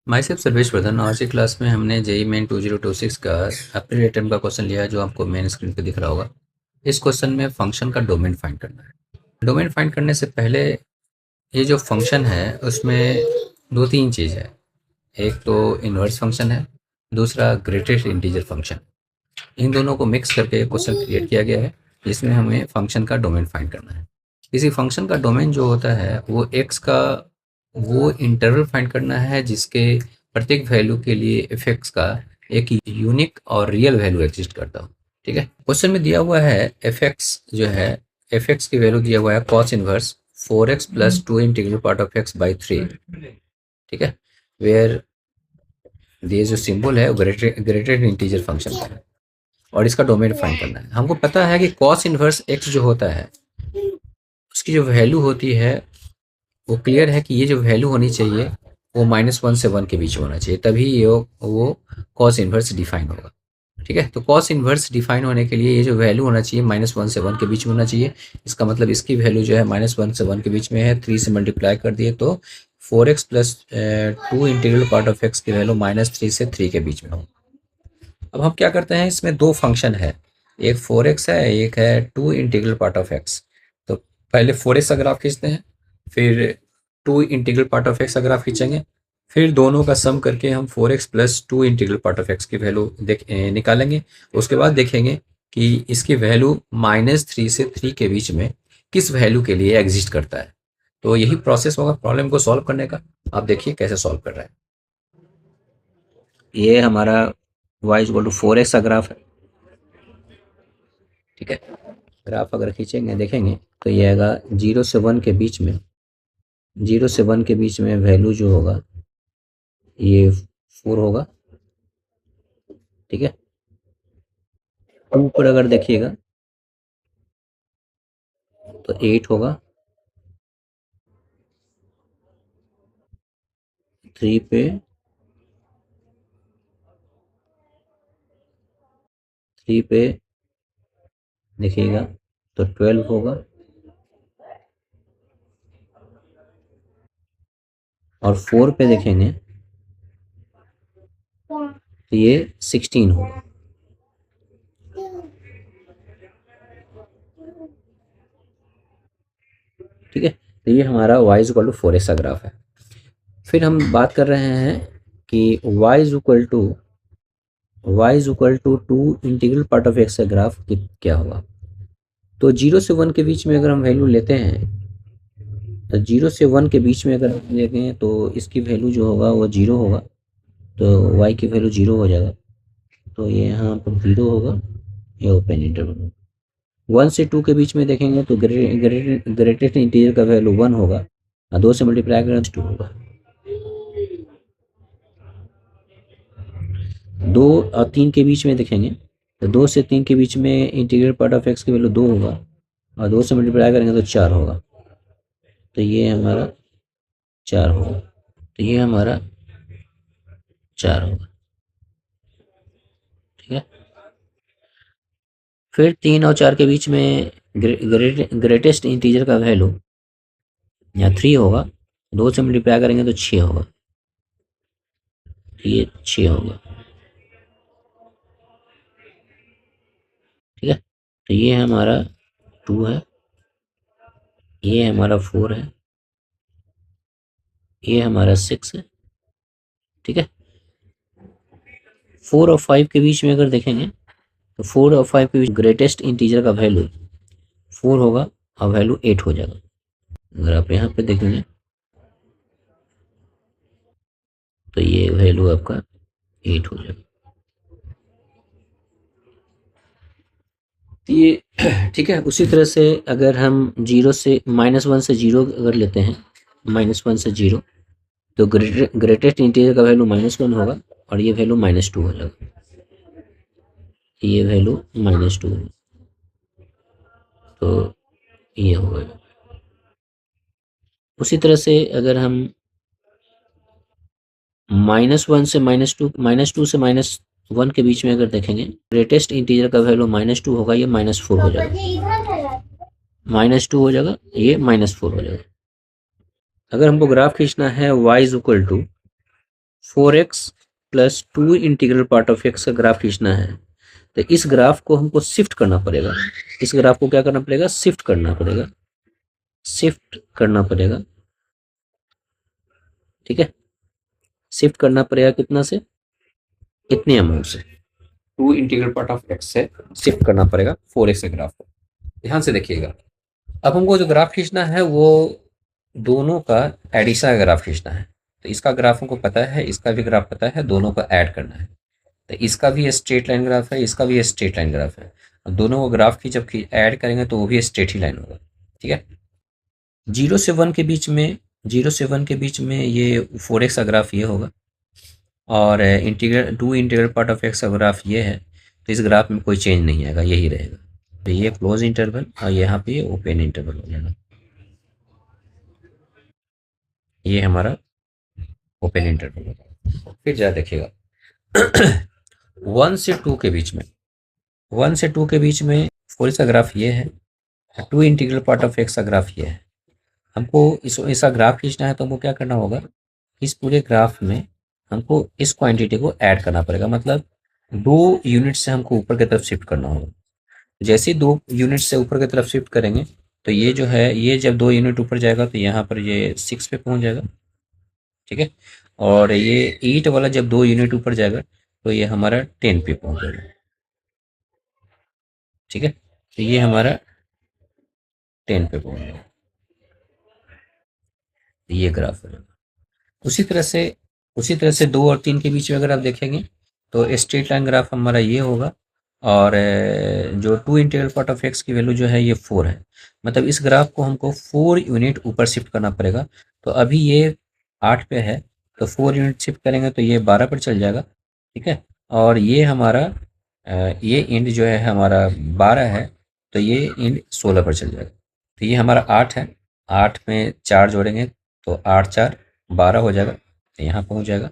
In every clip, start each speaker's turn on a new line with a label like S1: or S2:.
S1: My self Sarvesh Vardhan. आज की class में हमने जेई मेन 2026 का अपने अटेम्प्ट का क्वेश्चन लिया है जो आपको मेन स्क्रीन पे दिख रहा होगा। इस क्वेश्चन में फंक्शन का डोमेन फाइंड करना है। डोमेन फाइंड करने से पहले ये जो फंक्शन है उसमें दो तीन चीज़ है। एक तो इन्वर्स फंक्शन है, दूसरा ग्रेटेस्ट इंटीजर फंक्शन। इन दोनों को मिक्स करके क्वेश्चन क्रिएट किया गया है जिसमें हमें फंक्शन का डोमेन फाइंड करना है। किसी फंक्शन का डोमेन जो होता है वो एक्स का वो इंटरवल फाइंड करना है जिसके प्रत्येक वैल्यू के लिए एफ एक्स का एक यूनिक और रियल वैल्यू एग्जिस्ट करता हो। ठीक है, क्वेश्चन में दिया हुआ है एफ एक्स जो है, एफ एक्स की वैल्यू दिया हुआ है cos inverse 4x plus 2 integral part of x by 3। ठीक है, वेयर ये जो सिंबल है वो ग्रेटेड इंटीजर फंक्शन का है और इसका डोमेन फाइंड करना है। हमको पता है कि कॉस इनवर्स एक्स जो होता है उसकी जो वैल्यू होती है वो क्लियर है कि ये जो वैल्यू होनी चाहिए वो -1 से 1 के बीच में होना चाहिए, तभी ये वो कॉस इनवर्स डिफाइन होगा। ठीक है, तो कॉस इनवर्स डिफाइन होने के लिए ये जो वैल्यू होना चाहिए -1 से 1 के बीच में होना चाहिए। इसका मतलब इसकी वैल्यू जो है -1 से 1 के बीच में है, 3 से मल्टीप्लाई कर दिए तो 4x plus 2 integral part of x की वैल्यू -3 से 3 के बीच में हो। अब हम क्या करते हैं, इसमें दो फंक्शन है, एक 4x है, एक है 2 इंटीग्रल पार्ट ऑफ एक्स। तो पहले 4x का ग्राफ खींचते हैं, फिर 2 इंटीग्रल पार्ट ऑफ एक्स का ग्राफ खींचेंगे, फिर दोनों का सम करके हम 4x plus 2 integral part of x की वैल्यू निकालेंगे। उसके बाद देखेंगे कि इसकी वैल्यू -3 से 3 के बीच में किस वैल्यू के लिए एग्जिस्ट करता है। तो यही प्रोसेस होगा प्रॉब्लम को सॉल्व करने का। आप देखिए कैसे सॉल्व कर रहे हैं। ये हमारा y = 4x का ग्राफ है। ठीक है, ग्राफ अगर खींचेंगे देखेंगे तो ये आएगा 0 से 1 के बीच में, 0 से 1 के बीच में वैल्यू जो होगा ये 4 होगा। ठीक है, ऊपर अगर देखिएगा तो 8 होगा, 3 पे 3 पे देखिएगा तो 12 होगा और 4 पे देखेंगे तो ये 16 होगा। ठीक है, तो ये हमारा y = 4x का ग्राफ है। फिर हम बात कर रहे हैं कि y = 2 integral part of x का ग्राफ क्या होगा। तो 0 से 1 के बीच में अगर हम वैल्यू लेते हैं तो 0 से 1 के बीच में अगर हम लेते हैं तो इसकी वैल्यू जो होगा वो 0 होगा, तो y की वैल्यू 0 हो जाएगा। तो ये यहाँ पर 0 होगा, ये ओपन इंटरवल होगा। 1 से 2 के बीच में देखेंगे तो ग्रेटेस्ट इंटीजर का वैल्यू 1 होगा और 2 से मल्टीप्लाई करें तो 2 होगा। 2 और 3 के बीच में देखेंगे तो 2 से 3 के बीच में इंटीग्रल पार्ट ऑफ एक्स की वैल्यू 2 होगा और 2 से मल्टीप्लाई करेंगे तो 4 होगा। तो ये हमारा 4 होगा, तो ये हमारा 4 होगा। ठीक है, फिर 3 और 4 के बीच में ग्रेटेस्ट इंटीजर का वैल्यू यहाँ 3 होगा, 2 से मल्टीप्लाई करेंगे तो 6 होगा, ये 6 होगा। ठीक है, तो ये हमारा 2 है, ये हमारा 4 है, ये हमारा 6 है। ठीक है, 4 और 5 के बीच में अगर देखेंगे तो 4 और 5 के बीच ग्रेटेस्ट इंटीजर का वैल्यू 4 होगा और वैल्यू 8 हो जाएगा। अगर आप यहाँ पे देखेंगे तो ये वैल्यू आपका 8 हो जाएगा। ये ठीक है, उसी तरह से अगर हम 0 से -1 से 0 अगर लेते हैं, -1 से 0 तो ग्रेटेस्ट इंटीजर का वैल्यू -1 होगा और ये वैल्यू -2 हो जाएगा, ये वैल्यू -2 होगा, तो ये होगा। उसी तरह से अगर हम -1 से -2 से -1 के बीच में अगर देखेंगे, ग्रेटेस्ट इंटीजर का वैल्यू -2 होगा, ये -4 हो जाएगा, -2 हो जाएगा, ये -4 हो जाएगा। अगर हमको ग्राफ खींचना है y = 4x plus 2 integral part of x का ग्राफ खींचना है, तो इस ग्राफ को हमको शिफ्ट करना पड़ेगा। इस ग्राफ को क्या करना पड़ेगा? शिफ्ट करना पड़ेगा, शिफ्ट करना पड़ेगा। ठीक है, शिफ्ट करना पड़ेगा कितना से? इतने अमाउंट से, 2 इंटीग्रल पार्ट ऑफ x से शिफ्ट करना पड़ेगा 4x के ग्राफ को। ध्यान से देखिएगा, अब हमको जो ग्राफ खींचना है वो दोनों का एडिशन का ग्राफ खींचना है। तो इसका ग्राफ हमको पता है, इसका भी ग्राफ पता है, दोनों को ऐड करना है। तो इसका भी स्ट्रेट लाइन ग्राफ है, इसका भी स्ट्रेट लाइन ग्राफ है। अब दोनों को ग्राफ की जब ऐड करेंगे तो वो भी स्ट्रेट ही लाइन होगा। ठीक है, 0 से 1 के बीच में, 0 से 1 के बीच में ये 4x का ग्राफ ये होगा, और integral 2 integral part of x का ग्राफ ये है। तो इस ग्राफ में कोई चेंज नहीं आएगा, यही रहेगा। तो ये क्लोज इंटरवल और यहाँ पे ओपन इंटरवल हो जाएगा। ये हमारा ओपन इंटरवल होगा। फिर जरा देखिएगा 1 से 2 के बीच में, 1 से 2 के बीच में 4 का ग्राफ ये है, 2 इंटीग्रल पार्ट ऑफ x का ग्राफ ये है। हमको इसका ग्राफ खींचना है तो हमको क्या करना होगा? इस पूरे ग्राफ में हमको इस क्वांटिटी को ऐड करना पड़ेगा, मतलब 2 यूनिट से हमको ऊपर की तरफ शिफ्ट करना होगा। जैसे ही 2 यूनिट से ऊपर की तरफ शिफ्ट करेंगे तो ये जो है, ये जब 2 यूनिट ऊपर जाएगा तो यहाँ पर ये 6 पे पहुँच जाएगा। ठीक है, और ये 8 वाला जब 2 यूनिट ऊपर जाएगा तो ये हमारा 10 पे पहुँच जाएगा। ठीक है, तो ये हमारा 10 पे पहुँच जाएगा। ये ग्राफ है। उसी तरह से, उसी तरह से 2 और 3 के बीच में अगर आप देखेंगे तो स्ट्रेट लाइन ग्राफ हमारा ये होगा, और जो 2 इंटीग्रल पार्ट ऑफ x की वैल्यू जो है ये 4 है। मतलब इस ग्राफ को हमको 4 यूनिट ऊपर शिफ्ट करना पड़ेगा। तो अभी ये 8 पे है, तो 4 यूनिट शिफ्ट करेंगे तो ये 12 पर चल जाएगा। ठीक है, और ये हमारा ये इंड जो है हमारा 12 है, तो ये इंड 16 पर चल जाएगा। तो ये हमारा 8 है, 8 में 4 जोड़ेंगे तो 8 4 12 हो जाएगा, तो यहाँ पहुँच जाएगा।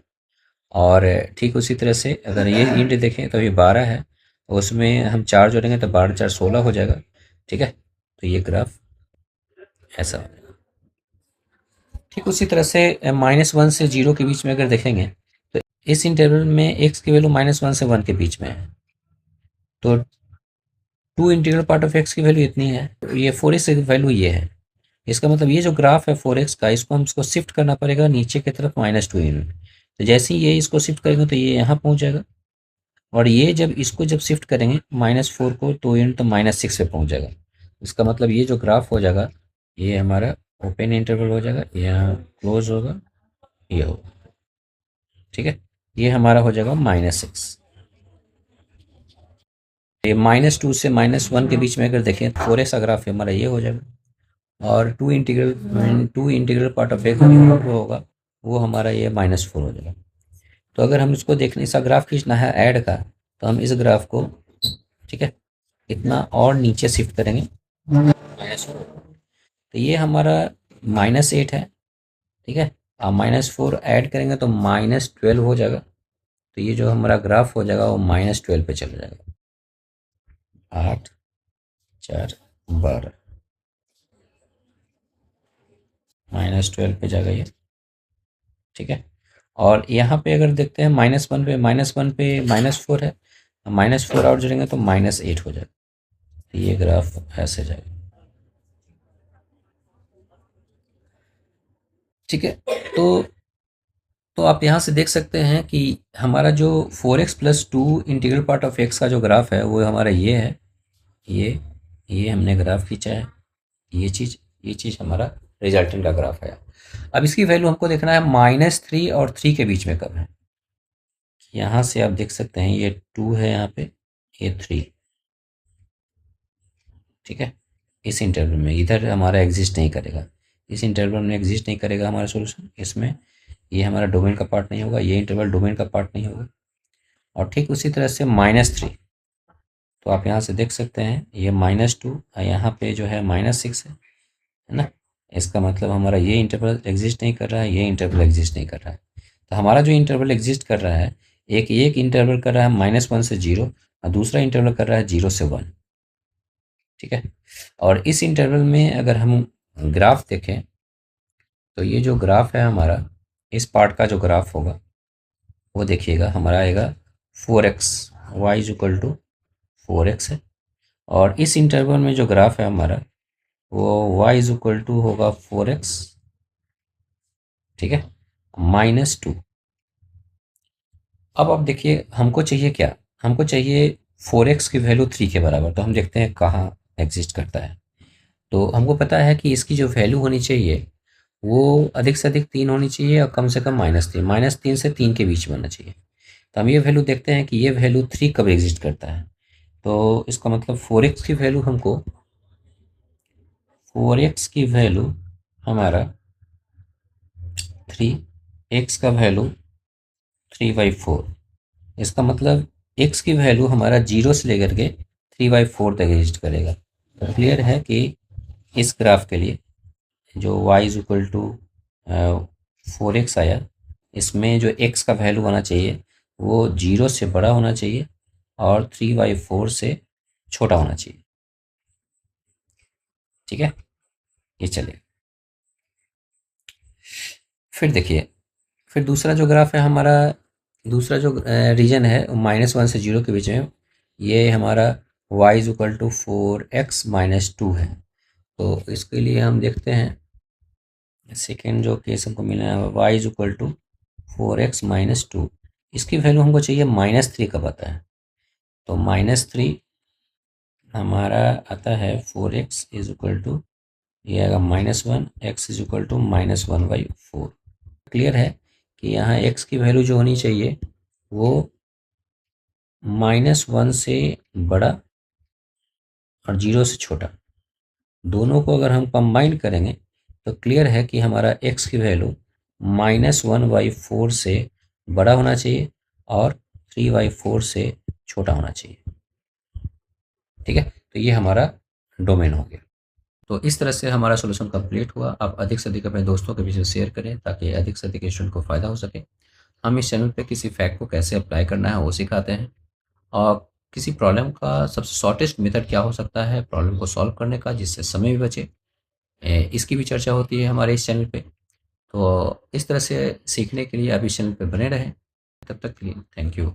S1: और ठीक उसी तरह से अगर ये इंड देखें तो ये 12 है, उसमें हम 4 जोड़ेंगे तो 12 4 16 हो जाएगा। ठीक है, तो ये ग्राफ ऐसा हो जाएगा। ठीक उसी तरह से -1 से 0 के बीच में अगर देखेंगे तो इस इंटरवल में x की वैल्यू -1 से 1 के बीच में है, तो 2 इंटीग्रल पार्ट ऑफ x की वैल्यू इतनी है, तो ये 4x की वैल्यू ये है। इसका मतलब ये जो ग्राफ है 4x का, इसको हमको शिफ्ट करना पड़ेगा नीचे की तरफ -2 यूनिट। तो जैसे ही ये इसको शिफ्ट करेंगे तो ये यहाँ पहुँच जाएगा, और ये जब इसको जब शिफ्ट करेंगे -4 को 2 यूनिट तो -6 पे पहुँच जाएगा। इसका मतलब ये जो ग्राफ हो जाएगा ये हमारा ओपन इंटरवल हो जाएगा, यहाँ क्लोज होगा, ये होगा। ठीक है, ये हमारा हो जाएगा -6। ये -2 से -1 के बीच में अगर देखें तो 4x का ग्राफ हमारा ये हो जाएगा, और 2 इंटीग्रल पार्ट ऑफ x जो होगा वो हमारा ये -4 हो जाएगा। तो अगर हम इसको देखने, इसका ग्राफ खींचना है ऐड का, तो हम इस ग्राफ को, ठीक है, इतना और नीचे शिफ्ट करेंगे -4, तो ये हमारा -8 है। ठीक है, अब -4 ऐड करेंगे तो -12 हो जाएगा। तो ये जो हमारा ग्राफ हो जाएगा वो -12 पे चला जाएगा। 8 4 12 -12 पे जाएगा ये। ठीक है, और यहाँ पे अगर देखते हैं -1 पे, -1 पे -4 है, -4 आउट जोड़ेंगे तो -8 हो जाएगा। तो ये ग्राफ ऐसे जाएगा। ठीक है, तो आप यहाँ से देख सकते हैं कि हमारा जो 4x plus 2 integral part of x का जो ग्राफ है वो हमारा ये है, ये हमने ग्राफ खींचा है, ये चीज़ हमारा रिजल्टेंट का ग्राफ है। अब इसकी वैल्यू हमको देखना है -3 और 3 के बीच में कब है। यहाँ से आप देख सकते हैं ये 2 है, यहाँ पे ये 3। ठीक है, इस इंटरवल में इधर हमारा एग्जिस्ट नहीं करेगा, इस इंटरवल में एग्जिस्ट नहीं करेगा हमारा सॉल्यूशन। इसमें ये हमारा डोमेन का पार्ट नहीं होगा, ये इंटरवल डोमेन का पार्ट नहीं होगा। और ठीक उसी तरह से -3, तो आप यहाँ से देख सकते हैं ये -2 और यहाँ पे जो है -6 है ना। इसका मतलब हमारा ये इंटरवल एग्जिस्ट नहीं कर रहा है, ये इंटरवल एग्जिस्ट नहीं कर रहा है। तो हमारा जो इंटरवल एग्जिस्ट कर रहा है, एक इंटरवल कर रहा है -1 से 0 और दूसरा इंटरवल कर रहा है 0 से 1। ठीक है, और इस इंटरवल में अगर हम ग्राफ देखें तो ये जो ग्राफ है हमारा, इस पार्ट का जो ग्राफ होगा वो देखिएगा हमारा आएगा 4x, Y is equal to 4x है। और इस इंटरवल में जो ग्राफ है हमारा वो y इज इक्वल टू होगा 4x, ठीक है, -2। अब आप देखिए हमको चाहिए क्या, हमको चाहिए 4x की वैल्यू 3 के बराबर। तो हम देखते हैं कहाँ एग्जिस्ट करता है। तो हमको पता है कि इसकी जो वैल्यू होनी चाहिए वो अधिक से अधिक 3 होनी चाहिए और कम से कम -3, -3 से 3 के बीच में होना चाहिए। तो हम ये वैल्यू देखते हैं कि ये वैल्यू 3 कब एग्जिस्ट करता है। तो इसका मतलब 4x की वैल्यू हमको, 4x की वैल्यू हमारा 3, x का वैल्यू 3/4। इसका मतलब x की वैल्यू हमारा 0 से लेकर के 3/4 तक एग्जिस्ट करेगा। तो क्लियर है कि इस ग्राफ के लिए जो y is equal to 4x आया, इसमें जो x का वैल्यू आना चाहिए वो 0 से बड़ा होना चाहिए और 3/4 से छोटा होना चाहिए, ठीक है। ये चलिए फिर देखिए, फिर दूसरा जो ग्राफ है हमारा, दूसरा जो रीजन है -1 से 0 के बीच में, ये हमारा y is equal to 4x-2 है। तो इसके लिए हम देखते हैं सेकेंड जो केस हमको मिला है y is equal to 4x-2। इसकी वैल्यू हमको चाहिए -3 कब आता है। तो -3 हमारा आता है 4x इज इक्वल टू, ये आएगा -1, x is equal to -1/4। Clear है कि यहाँ x की वैल्यू जो होनी चाहिए वो -1 से बड़ा और 0 से छोटा, दोनों को अगर हम कंबाइन करेंगे तो क्लियर है कि हमारा x की वैल्यू -1/4 से बड़ा होना चाहिए और 3/4 से छोटा होना चाहिए, ठीक है। तो ये हमारा डोमेन हो गया। तो इस तरह से हमारा सॉल्यूशन कंप्लीट हुआ। आप अधिक से अधिक अपने दोस्तों के बीच में शेयर करें ताकि अधिक से अधिक स्टूडेंट को फ़ायदा हो सके। हम इस चैनल पे किसी फैक्ट को कैसे अप्लाई करना है वो सिखाते हैं, और किसी प्रॉब्लम का सबसे शॉर्टेस्ट मेथड क्या हो सकता है प्रॉब्लम को सॉल्व करने का जिससे समय भी बचे, इसकी भी चर्चा होती है हमारे इस चैनल पे। तो इस तरह से सीखने के लिए आप इस चैनल पे बने रहें। तब तक के लिए थैंक यू।